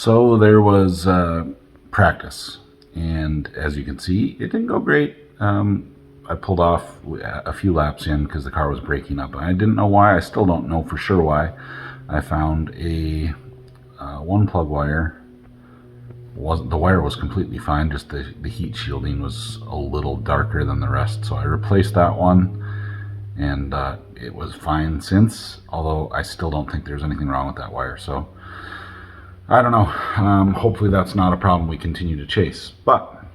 So there was practice, and as you can see, it didn't go great. I pulled off a few laps in because the car was breaking up. I didn't know why. I still don't know for sure why. I found a one plug wire. The wire was completely fine, just the heat shielding was a little darker than the rest, so I replaced that one, and it was fine since, although I still don't think there's anything wrong with that wire. So I don't know. Hopefully that's not a problem we continue to chase. But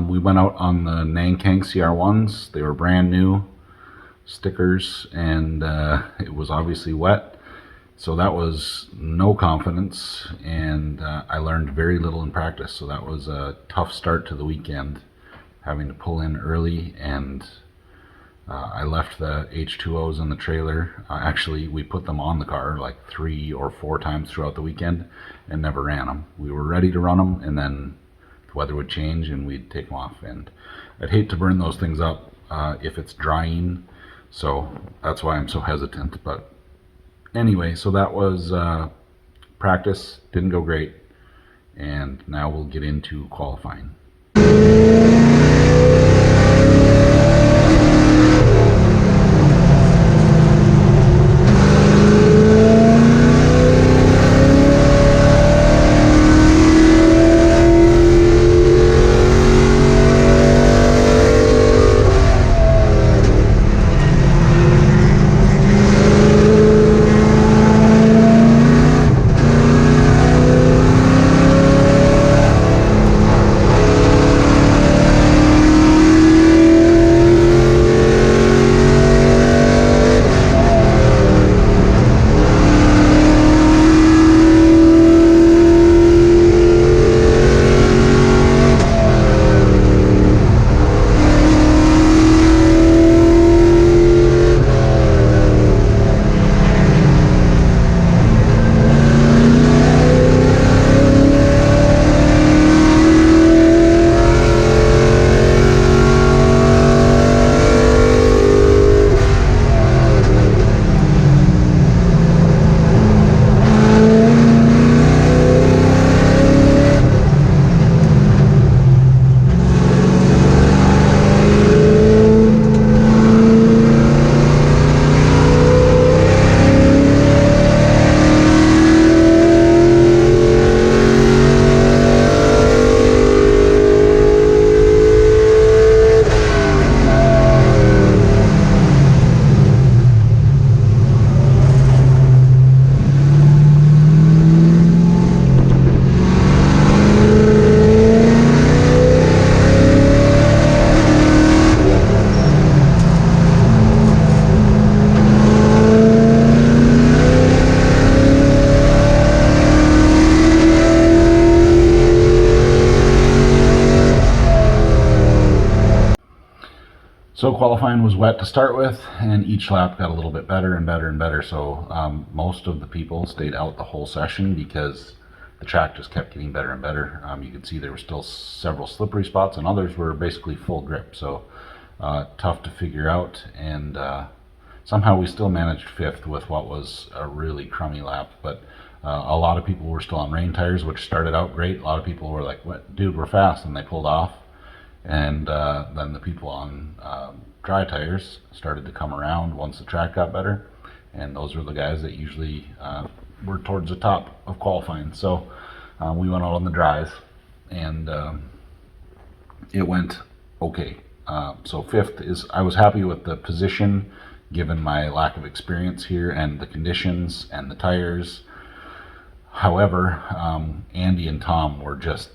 we went out on the Nankang CR1s. They were brand new stickers, and it was obviously wet. So that was no confidence, and I learned very little in practice. So that was a tough start to the weekend, having to pull in early, and I left the H2Os in the trailer. Actually, we put them on the car like 3 or 4 times throughout the weekend and never ran them. We were ready to run them, and then the weather would change and we'd take them off. And I'd hate to burn those things up if it's drying, so that's why I'm so hesitant. But anyway, so that was practice. Didn't go great, and now we'll get into qualifying. So qualifying was wet to start with, and each lap got a little bit better and better and better. So most of the people stayed out the whole session because the track just kept getting better and better. You could see there were still several slippery spots, and others were basically full grip. So tough to figure out, and somehow we still managed 5th with what was a really crummy lap. But a lot of people were still on rain tires, which started out great. A lot of people were like, "What, dude, we're fast," and they pulled off. And then the people on dry tires started to come around once the track got better, and those were the guys that usually were towards the top of qualifying. So we went out on the dries, and it went okay. So 5th is, I was happy with the position given my lack of experience here and the conditions and the tires. However, Andy and Tom were just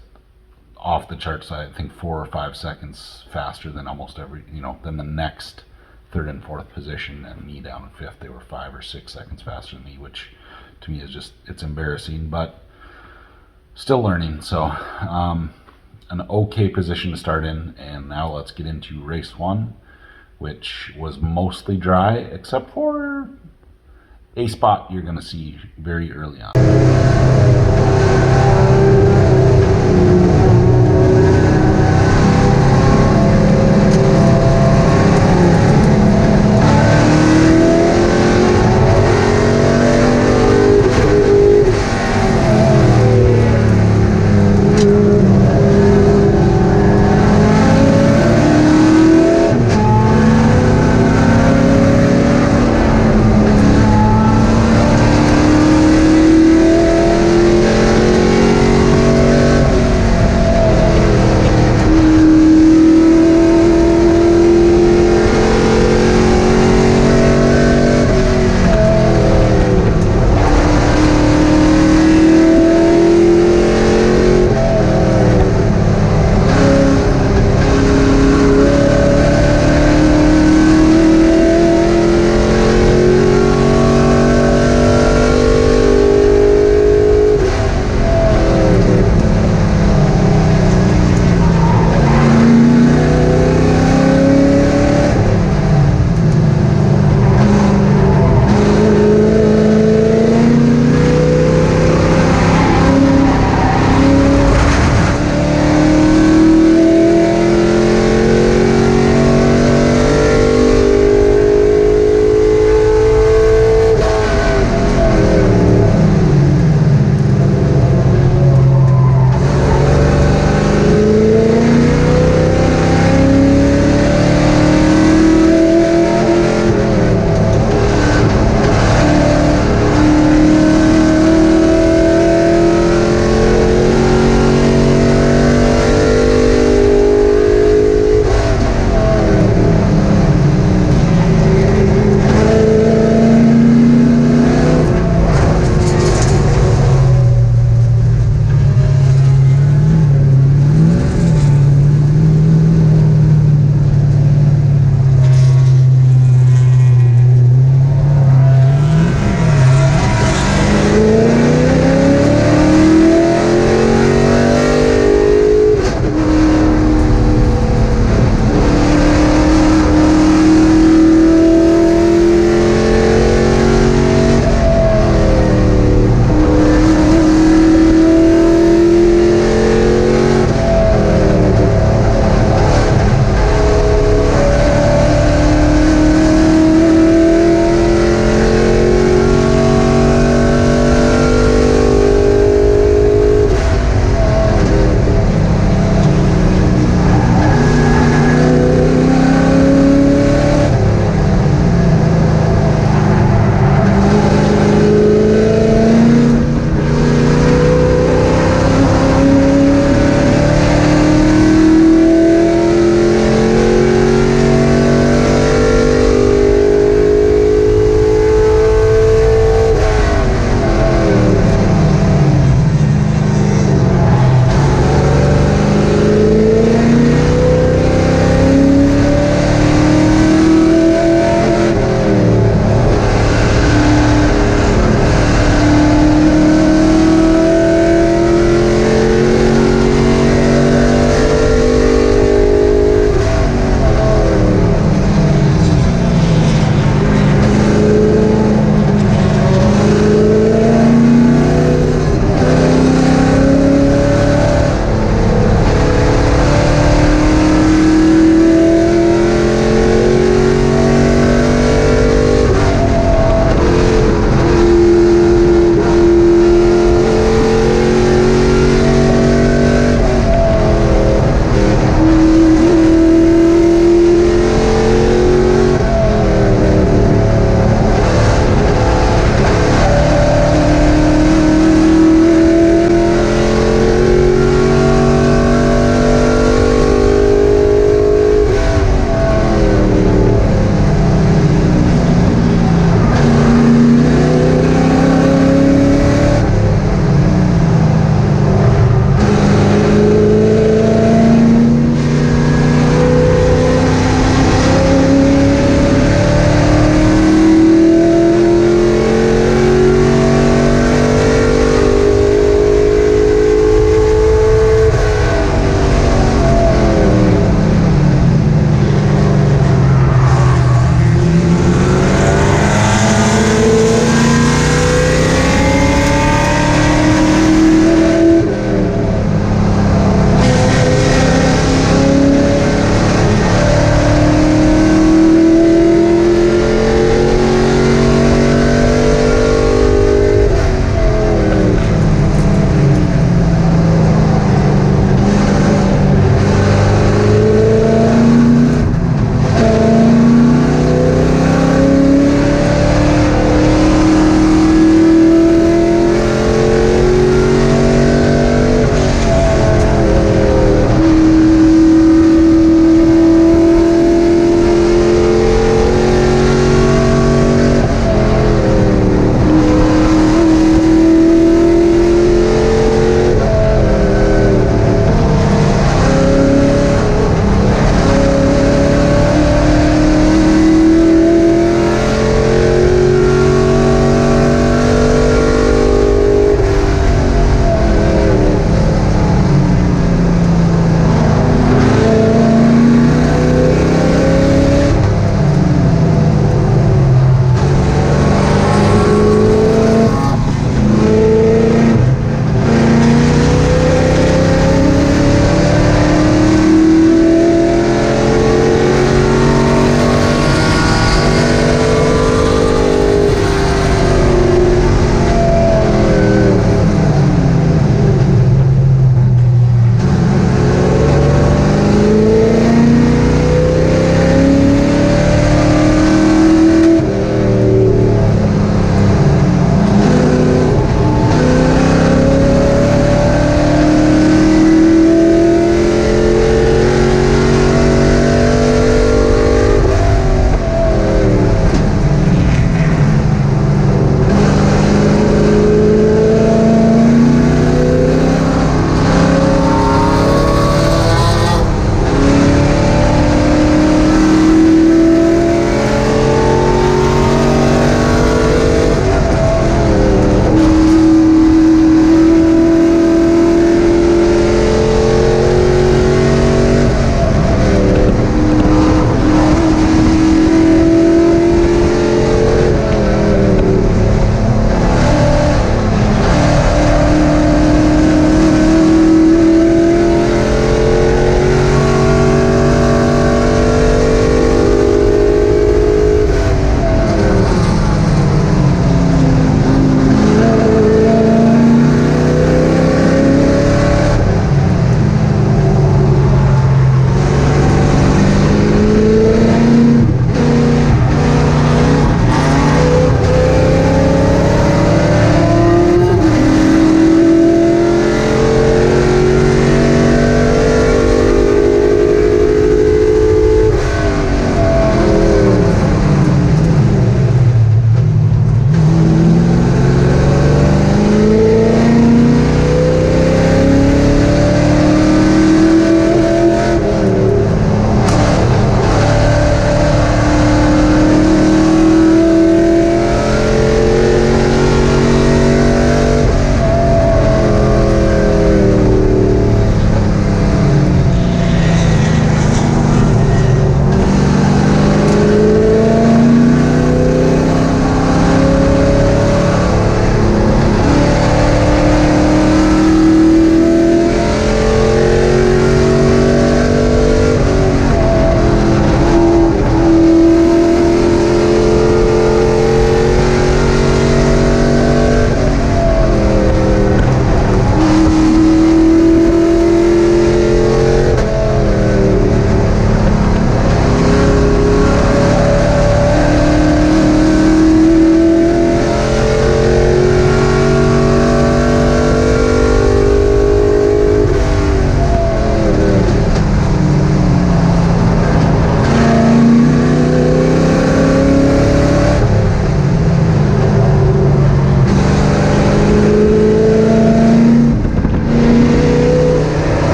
off the charts. I think 4 or 5 seconds faster than almost every, than the next 3rd and 4th position, and me down in 5th. They were 5 or 6 seconds faster than me, which to me is just, it's embarrassing, but still learning. So an okay position to start in, and now let's get into race 1, which was mostly dry except for a spot you're going to see very early on.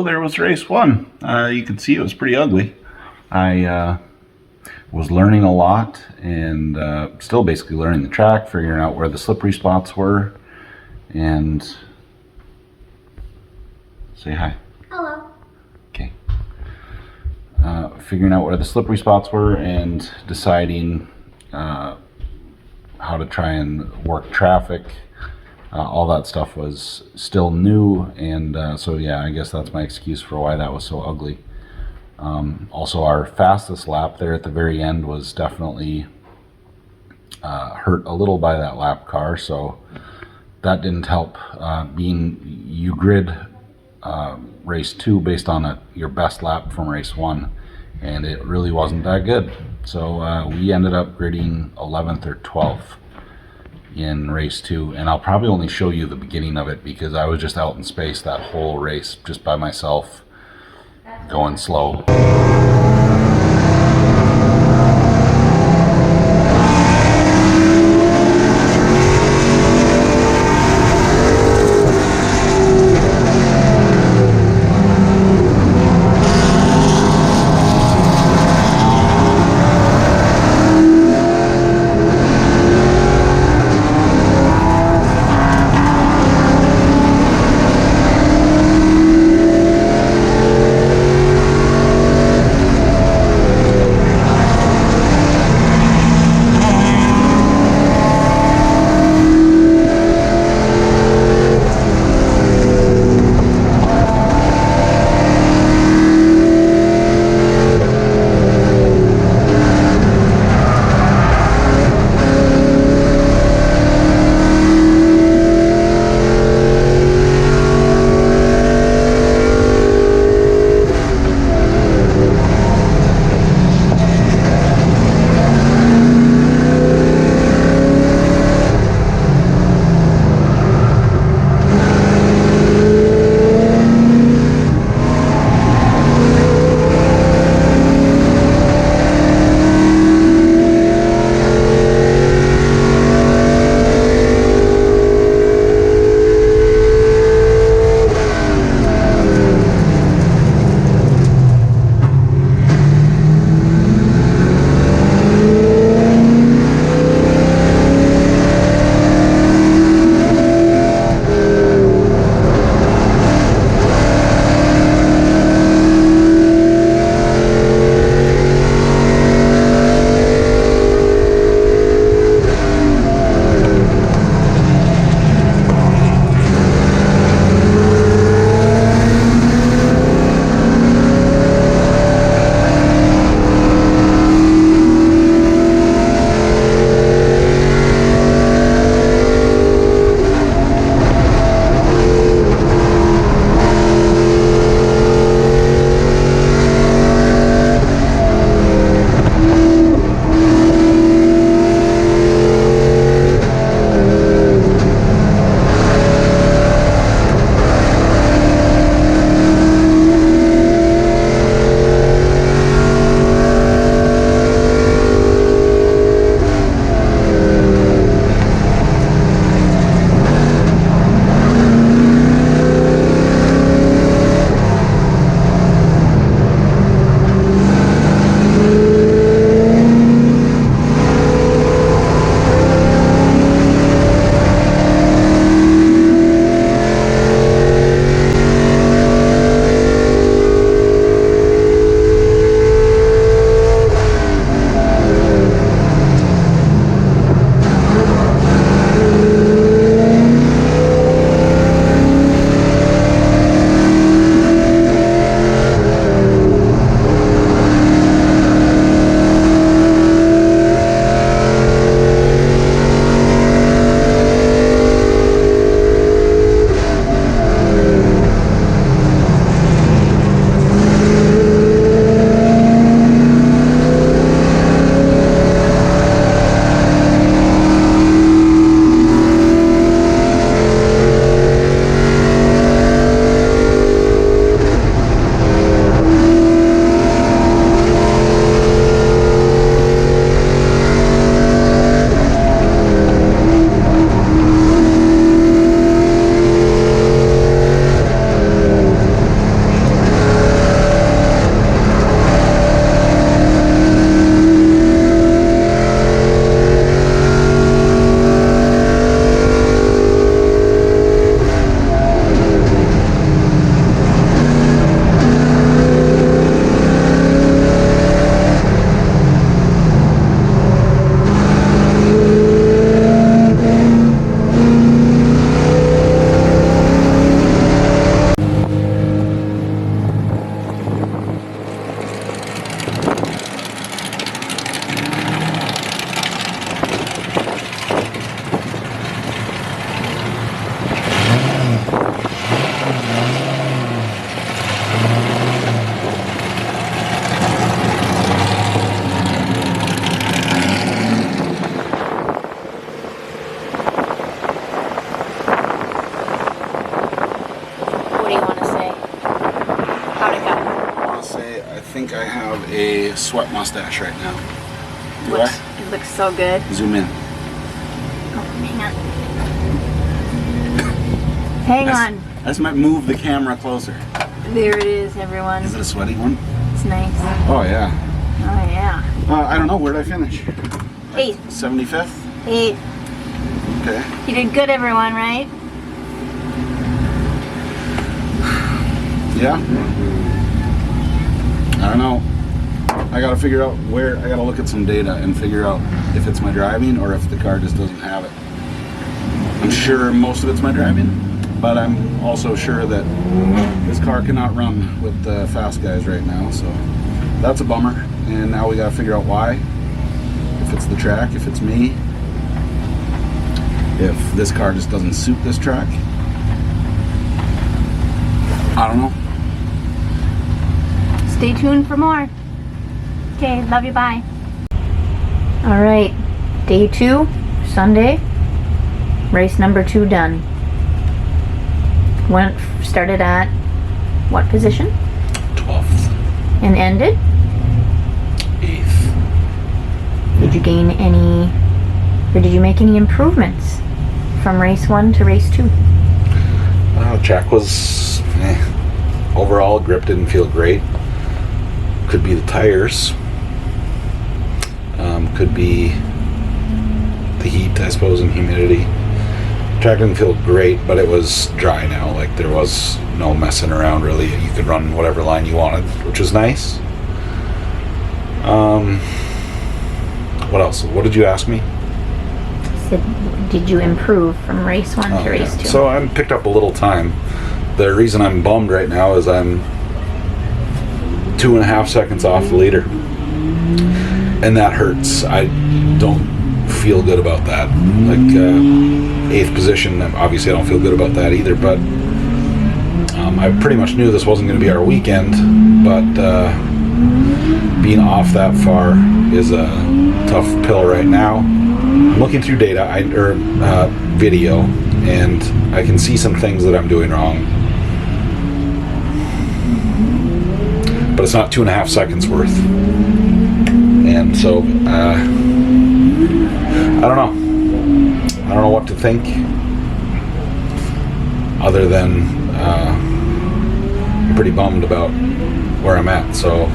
so there was race one. You can see it was pretty ugly. I was learning a lot and still basically learning the track, figuring out where the slippery spots were, and say hi. Hello. Okay. Figuring out where the slippery spots were and deciding how to try and work traffic. All that stuff was still new, and so yeah, I guess that's my excuse for why that was so ugly. Also, our fastest lap there at the very end was definitely hurt a little by that lap car, so that didn't help. You grid race 2 based on your best lap from race 1, and it really wasn't that good. So we ended up gridding 11th or 12th in race 2, and I'll probably only show you the beginning of it because I was just out in space that whole race just by myself, going slow. I think I have a sweat mustache right now. It looks so good. Zoom in. Oh, hang on. Hang on. I just might move the camera closer. There it is, everyone. Is it a sweaty one? It's nice. Oh, yeah. Oh, yeah. I don't know. Where did I finish? 8th. 75th? 8th. Okay. You did good, everyone, right? Yeah. I don't know. I gotta figure out where, I gotta look at some data and figure out if it's my driving or if the car just doesn't have it. I'm sure most of it's my driving, but I'm also sure that this car cannot run with the fast guys right now, so that's a bummer. And now we gotta figure out why. If it's the track, if it's me, if this car just doesn't suit this track. I don't know. Stay tuned for more. Okay, love you, bye. All right, day 2, Sunday. Race number 2 done. Started at what position? 12th. And ended? 8th. Did you gain any, or did you make any improvements from race 1 to race 2? The track was, overall, grip didn't feel great. Could be the tires. Could be the heat, I suppose, and humidity. Track didn't feel great, but it was dry now. Like, there was no messing around, really. You could run whatever line you wanted, which was nice. What else? What did you ask me? Did you improve from race 1 to race 2? So I picked up a little time. The reason I'm bummed right now is I'm 2.5 seconds off the leader. And that hurts. I don't feel good about that. Like, 8th position, obviously I don't feel good about that either, but I pretty much knew this wasn't going to be our weekend, but being off that far is a tough pill right now. I'm looking through data, video, and I can see some things that I'm doing wrong. But it's not 2.5 seconds worth. And so, I don't know. I don't know what to think, other than I'm pretty bummed about where I'm at. So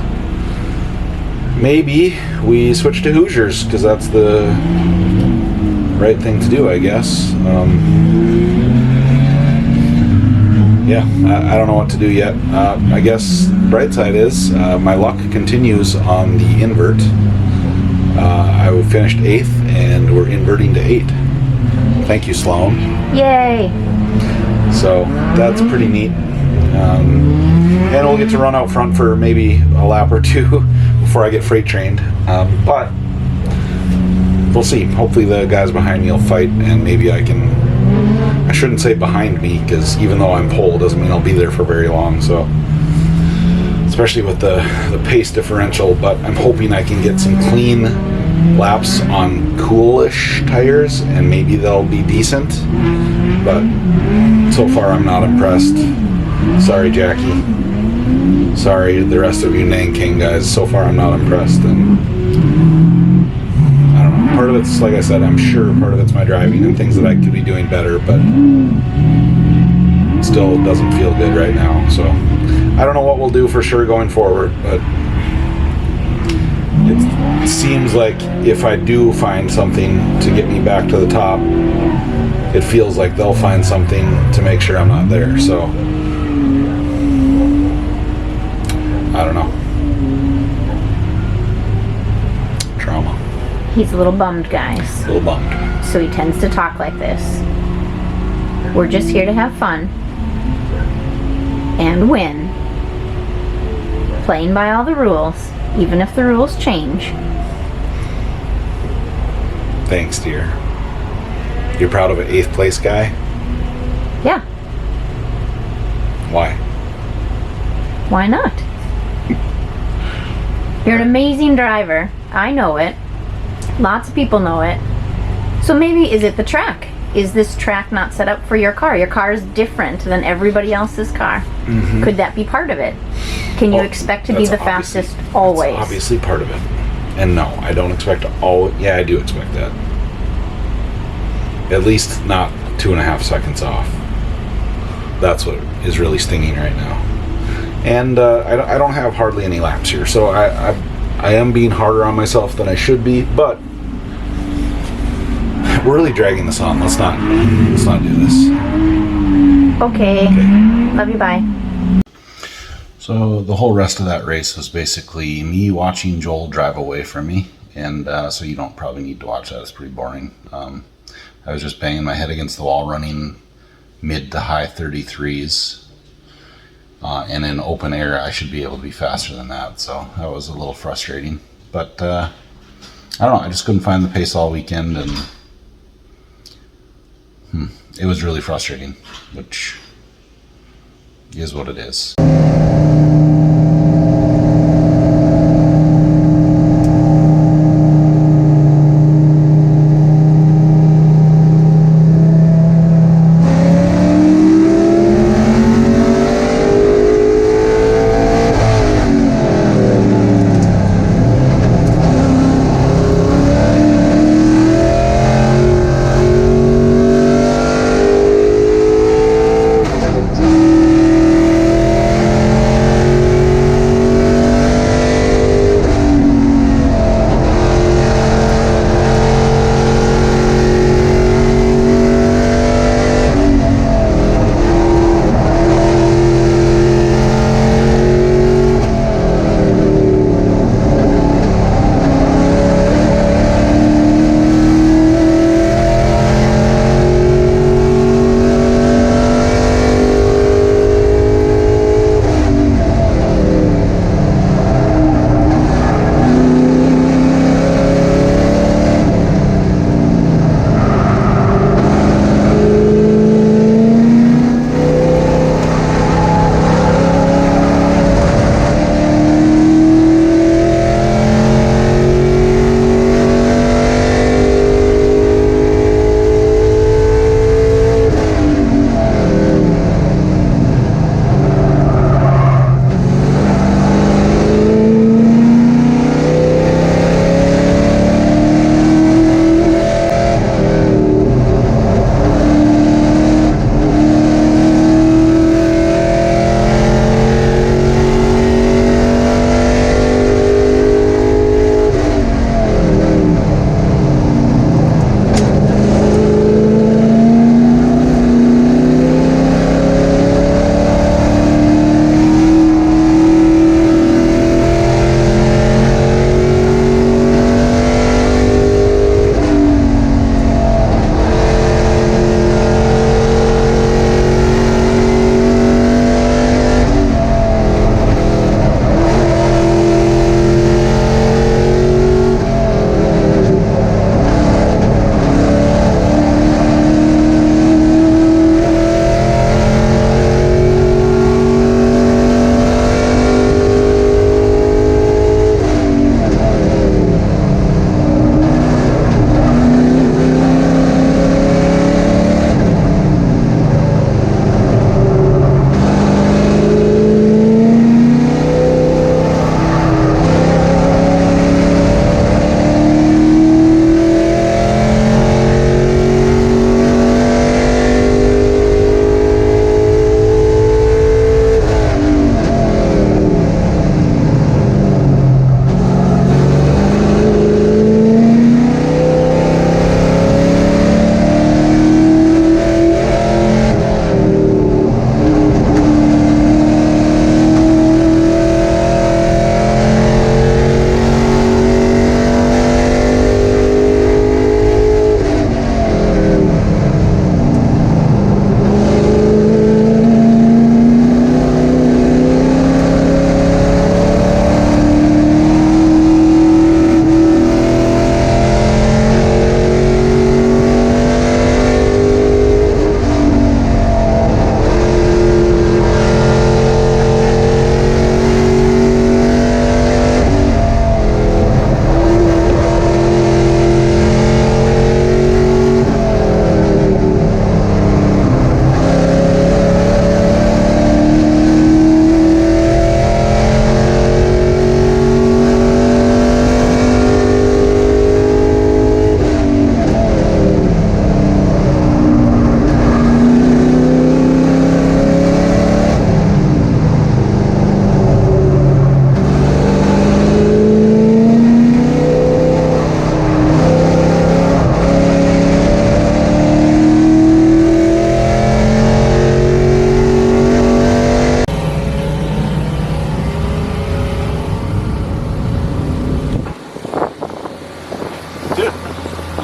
maybe we switch to Hoosiers, because that's the right thing to do, I guess. Yeah, I don't know what to do yet. I guess bright side is my luck continues on the invert. I finished 8th, and we're inverting to 8. Thank you, Sloan. Yay! So that's pretty neat. And we'll get to run out front for maybe a lap or 2 before I get freight trained. But we'll see. Hopefully the guys behind me will fight, and maybe I shouldn't say behind me, because even though I'm pole doesn't mean I'll be there for very long. So, especially with the pace differential, but I'm hoping I can get some clean laps on coolish tires, and maybe they'll be decent. But so far I'm not impressed. Sorry, Jackie. Sorry, the rest of you Nanking guys. So far I'm not impressed, and I don't know. Part of it's, like I said, I'm sure part of it's my driving and things that I could be doing better, but still doesn't feel good right now. So I don't know what we'll do for sure going forward, but it seems like if I do find something to get me back to the top, it feels like they'll find something to make sure I'm not there. So I don't know. Trauma. He's a little bummed, guys. A little bummed. So he tends to talk like this. We're just here to have fun and win. Playing by all the rules. even if the rules change. Thanks, dear. You're proud of an 8th place guy? Yeah, Why? why not? You're an amazing driver. I know it. Lots of people know it. So maybe, is it the track? Is this track not set up for your car? Your car is different than everybody else's car. Mm-hmm. Could that be part of it? Can you expect to be the fastest always? That's obviously part of it. And no, I don't expect to always. Yeah, I do expect that. At least not 2.5 seconds off. That's what is really stinging right now. And I don't have hardly any laps here, so I am being harder on myself than I should be, but we're really dragging this on. Let's not do this. Okay. Love you, bye. So the whole rest of that race was basically me watching Joel drive away from me, and so you don't probably need to watch that. It's pretty boring. I was just banging my head against the wall, running mid to high 33s. And in open air, I should be able to be faster than that. So that was a little frustrating. But I don't know. I just couldn't find the pace all weekend, and it was really frustrating, which is what it is.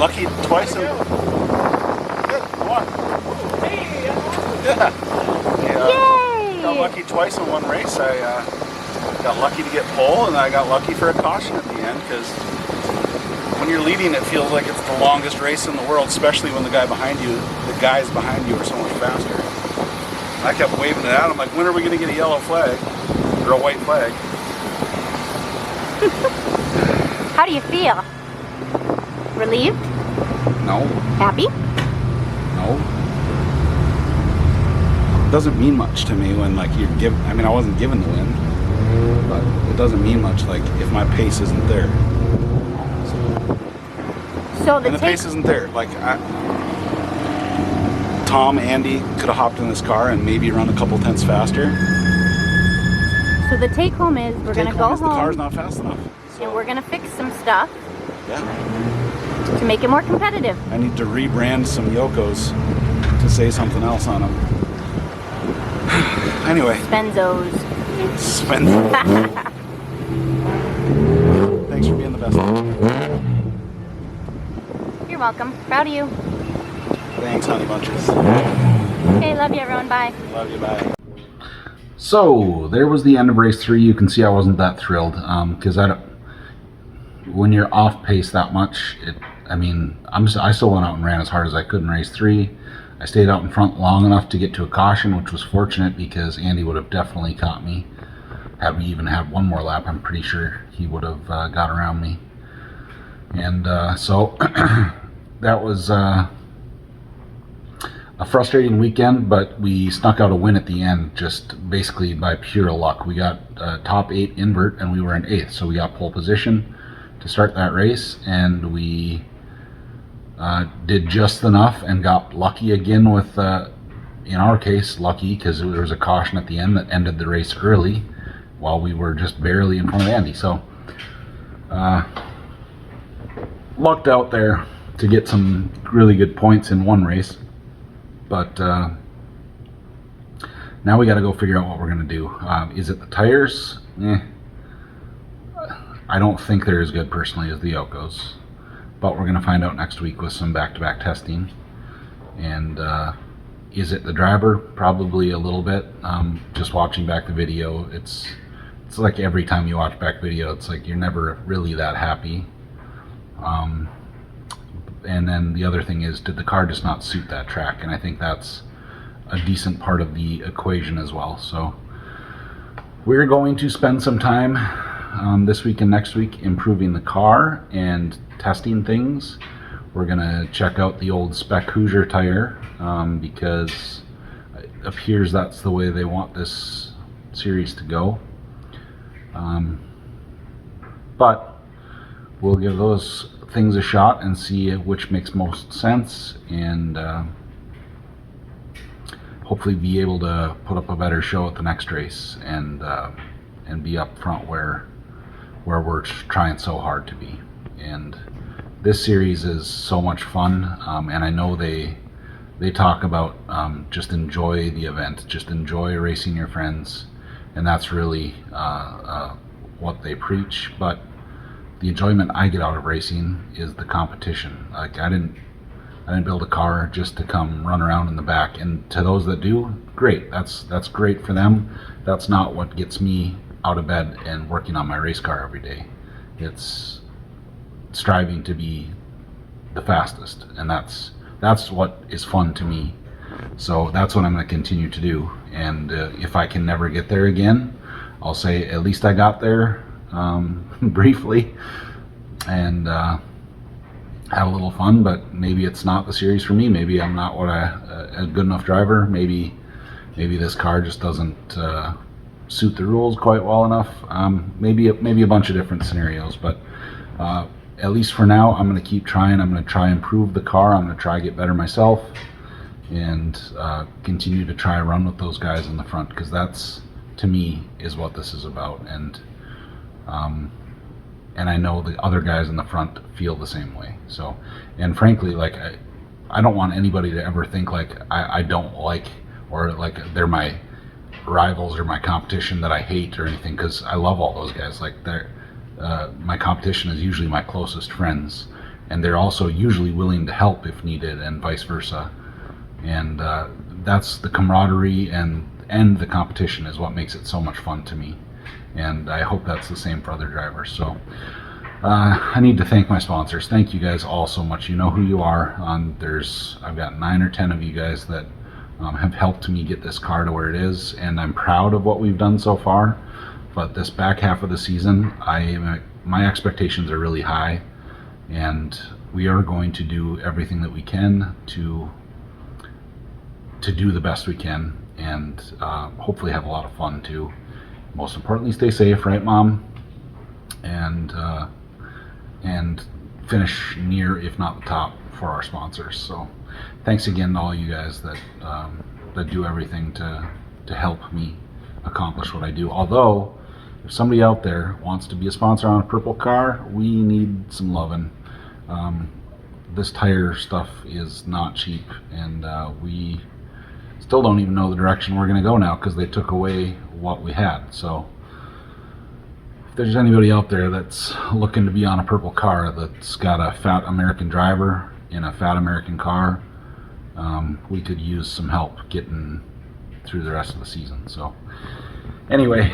lucky twice. Good, come on. Yay! Got lucky twice in one race. I got lucky to get pole, and I got lucky for a caution at the end, because when you're leading, it feels like it's the longest race in the world, especially when the guys behind you are so much faster. I kept waving it out. I'm like, when are we going to get a yellow flag or a white flag? How do you feel? Relieved? No. Happy? No. It doesn't mean much to me when, like, I mean, I wasn't given the win, but it doesn't mean much, like, if my pace isn't there. So the pace isn't there. Like, Tom, Andy could have hopped in this car and maybe run a couple tenths faster. So the take home is we're going to go home. The car's not fast enough. So. And we're going to fix some stuff. Yeah. To make it more competitive. I need to rebrand some Yokos to say something else on them. Anyway. Spenzos. Thanks for being the best. You're welcome. Proud of you. Thanks, honey bunches. Okay, love you everyone. Bye. Love you, bye. So, there was the end of race 3. You can see I wasn't that thrilled, because when you're off pace that much, I still went out and ran as hard as I could in race 3. I stayed out in front long enough to get to a caution, which was fortunate because Andy would have definitely caught me. Had we even had one more lap, I'm pretty sure he would have got around me. And so that was a frustrating weekend, but we snuck out a win at the end just basically by pure luck. We got top 8 invert and we were in 8th, so we got pole position to start that race, and we did just enough and got lucky again with, in our case, lucky because there was a caution at the end that ended the race early while we were just barely in front of Andy. So lucked out there to get some really good points in one race, but now we got to go figure out what we're going to do. Is it the tires? I don't think they're as good personally as the Yokos, but we're going to find out next week with some back-to-back testing. And is it the driver? Probably a little bit. Just watching back the video, it's like every time you watch back video, it's like you're never really that happy. And then the other thing is, did the car just not suit that track? And I think that's a decent part of the equation as well. So we're going to spend some time this week and next week improving the car and testing things. We're gonna check out the old spec Hoosier tire because it appears that's the way they want this series to go. But we'll give those things a shot and see which makes most sense, and hopefully be able to put up a better show at the next race and be up front where we're trying so hard to be. And this series is so much fun, and I know they talk about just enjoy the event, just enjoy racing your friends, and that's really what they preach. But the enjoyment I get out of racing is the competition. Like, I didn't build a car just to come run around in the back, and to those that do, great. That's great for them. That's not what gets me out of bed and working on my race car every day. It's striving to be the fastest, and that's what is fun to me. So that's what I'm going to continue to do. And if I can never get there again, I'll say at least I got there briefly and had a little fun. But maybe it's not the series for me. Maybe I'm not a good enough driver. Maybe this car just doesn't suit the rules quite well enough. Maybe a bunch of different scenarios, but at least for now, I'm going to keep trying. I'm going to try and improve the car. I'm going to try get better myself, and continue to try run with those guys in the front, because that's, to me, is what this is about. And I know the other guys in the front feel the same way. So, and frankly, like, I don't want anybody to ever think like I don't like, or like they're my rivals or my competition that I hate or anything, because I love all those guys. Like, they're my competition is usually my closest friends, and they're also usually willing to help if needed, and vice versa. And that's the camaraderie and the competition is what makes it so much fun to me. And I hope that's the same for other drivers. So I need to thank my sponsors. Thank you guys all so much. You know who you are. I've got 9 or 10 of you guys that have helped me get this car to where it is, and I'm proud of what we've done so far. But this back half of the season, my expectations are really high, and we are going to do everything that we can to do the best we can, and hopefully have a lot of fun too. Most importantly, stay safe, right, Mom? And finish near, if not the top, for our sponsors. So thanks again to all you guys that do everything to help me accomplish what I do. Although, if somebody out there wants to be a sponsor on a purple car, we need some loving. This tire stuff is not cheap, and we still don't even know the direction we're going to go now because they took away what we had. So if there's anybody out there that's looking to be on a purple car that's got a fat American driver in a fat American car, we could use some help getting through the rest of the season. So anyway,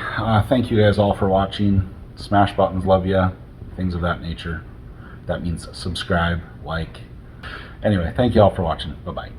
thank you guys all for watching. Smash buttons, love ya, things of that nature. That means subscribe, like. Anyway, thank you all for watching. Bye-bye.